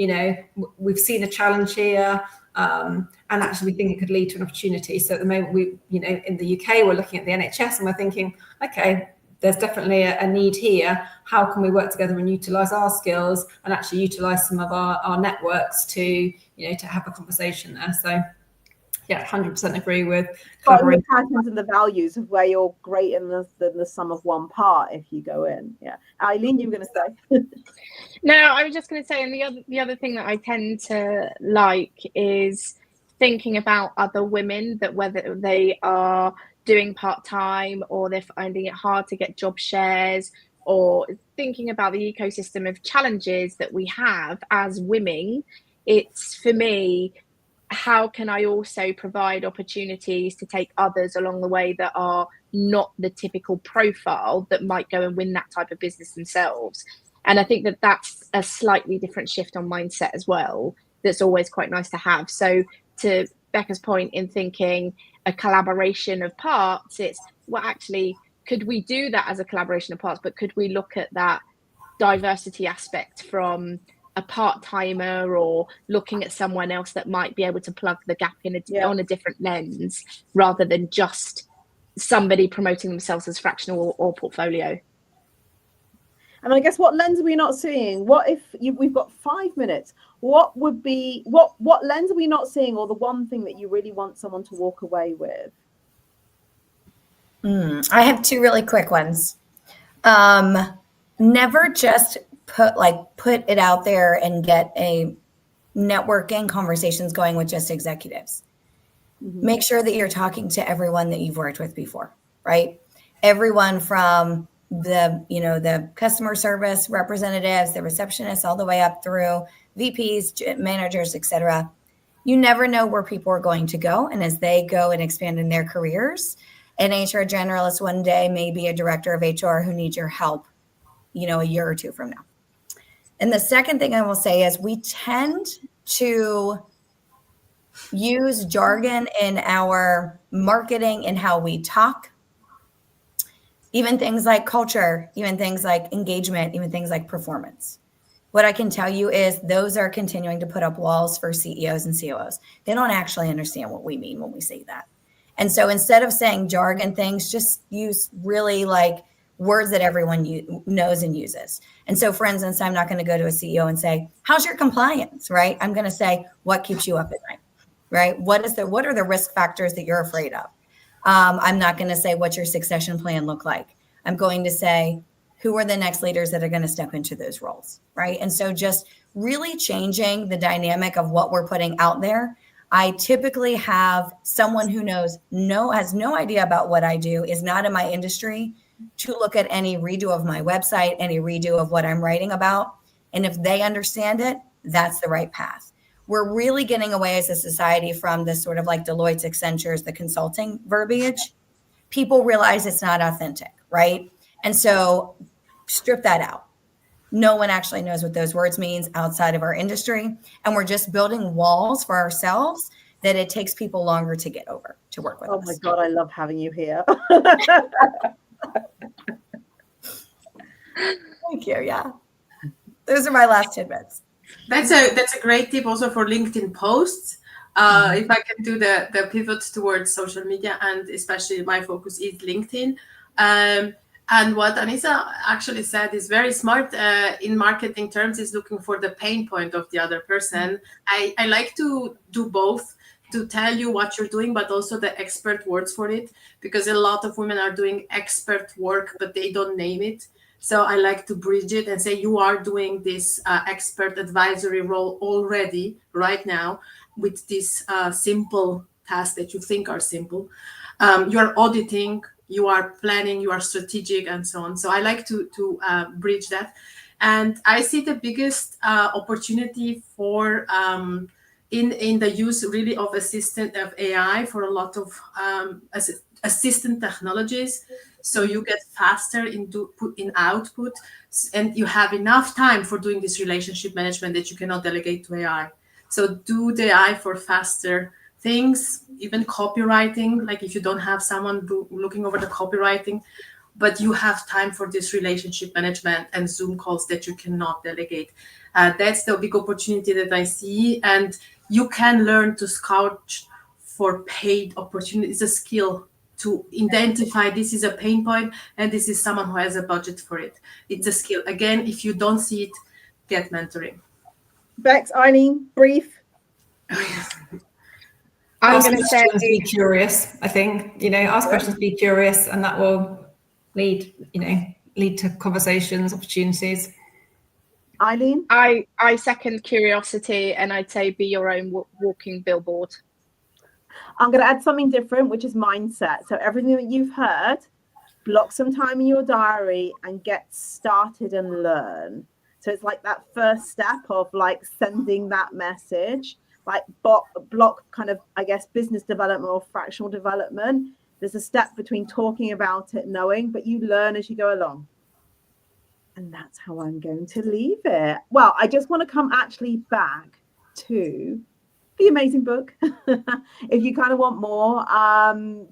C: we've seen a challenge here, and actually we think it could lead to an opportunity. So at the moment, in the UK, we're looking at the NHS and we're thinking, okay, there's definitely a need here. How can we work together and utilize our skills and actually utilize some of our networks to have a conversation there? So yeah, 100% agree with
A: Following the
C: collaborating.
A: patterns and the values of where you're greater than the sum of one part if you go in. Yeah. Eileen, you were going to say?
E: No, I was just going to say, and the other thing that I tend to like is thinking about other women, that whether they are doing part-time or they're finding it hard to get job shares, or thinking about the ecosystem of challenges that we have as women. It's, for me, how can I also provide opportunities to take others along the way that are not the typical profile that might go and win that type of business themselves? And I think that that's a slightly different shift on mindset as well, that's always quite nice to have. So to Becca's point in thinking a collaboration of parts, it's, well, actually, could we do that as a collaboration of parts, but could we look at that diversity aspect from a part-timer, or looking at someone else that might be able to plug the gap in on a different lens, rather than just somebody promoting themselves as fractional or portfolio.
A: And I guess, what lens are we not seeing? What if we've got 5 minutes? What would be, what lens are we not seeing, or the one thing that you really want someone to walk away with?
B: I have two really quick ones. Never just put it out there and get a networking conversations going with just executives. Make sure that you're talking to everyone that you've worked with before, right? Everyone from the customer service representatives, the receptionists, all the way up through VPs, managers, etc. You never know where people are going to go. And as they go and expand in their careers, an HR generalist one day may be a director of HR who needs your help, a year or two from now. And the second thing I will say is, we tend to use jargon in our marketing and how we talk, even things like culture, even things like engagement, even things like performance. What I can tell you is those are continuing to put up walls for CEOs and COOs. They don't actually understand what we mean when we say that. And so instead of saying jargon things, just use really words that everyone knows and uses. And so, for instance, I'm not going to go to a CEO and say, how's your compliance, right? I'm going to say, what keeps you up at night, right? What are the risk factors that you're afraid of? I'm not going to say, what's your succession plan look like? I'm going to say, who are the next leaders that are going to step into those roles, right? And so just really changing the dynamic of what we're putting out there. I typically have someone who has no idea about what I do, is not in my industry, to look at any redo of my website, any redo of what I'm writing about. And if they understand it, that's the right path. We're really getting away as a society from this sort of Deloitte's, Accenture's, the consulting verbiage. People realize it's not authentic, right? And so strip that out. No one actually knows what those words means outside of our industry. And we're just building walls for ourselves that it takes people longer to get over, to work with us.
A: Oh my God, I love having you here.
B: Thank you. Yeah. Those are my last tidbits.
D: That's a great tip also for LinkedIn posts. If I can do the pivot towards social media, and especially my focus is LinkedIn. And what Anissa actually said is very smart in marketing terms, is looking for the pain point of the other person. I like to do both, to tell you what you're doing, but also the expert words for it, because a lot of women are doing expert work, but they don't name it. So I like to bridge it and say, you are doing this expert advisory role already right now with this simple task that you think are simple. You are auditing, you are planning, you are strategic, and so on. So I like to bridge that. And I see the biggest opportunity for in the use really of AI for a lot of assistant technologies. So you get faster in output, and you have enough time for doing this relationship management that you cannot delegate to AI. So do the AI for faster things, even copywriting, like if you don't have someone looking over the copywriting, but you have time for this relationship management and Zoom calls that you cannot delegate. That's the big opportunity that I see. And you can learn to scout for paid opportunities. It's a skill to identify this is a pain point and this is someone who has a budget for it. It's a skill. Again, if you don't see it, get mentoring.
A: Bex, Eileen, brief.
E: I'm
C: Ask
E: going to say
C: questions, be curious. I think, ask questions, be curious, and that will lead to conversations, opportunities.
A: Eileen?
E: I second curiosity, and I'd say be your own walking billboard.
A: I'm going to add something different, which is mindset. So everything that you've heard, block some time in your diary and get started and learn. So it's like that first step of like sending that message, like block kind of, I guess, business development or fractional development. There's a step between talking about it, knowing, but you learn as you go along. And that's how I'm going to leave it. Well, I just want to come actually back to the amazing book if you kind of want more,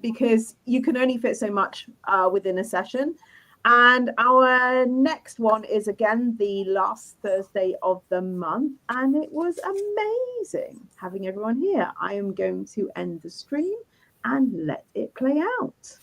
A: because you can only fit so much within a session. And our next one is again the last Thursday of the month, and it was amazing having everyone here. I am going to end the stream and let it play out.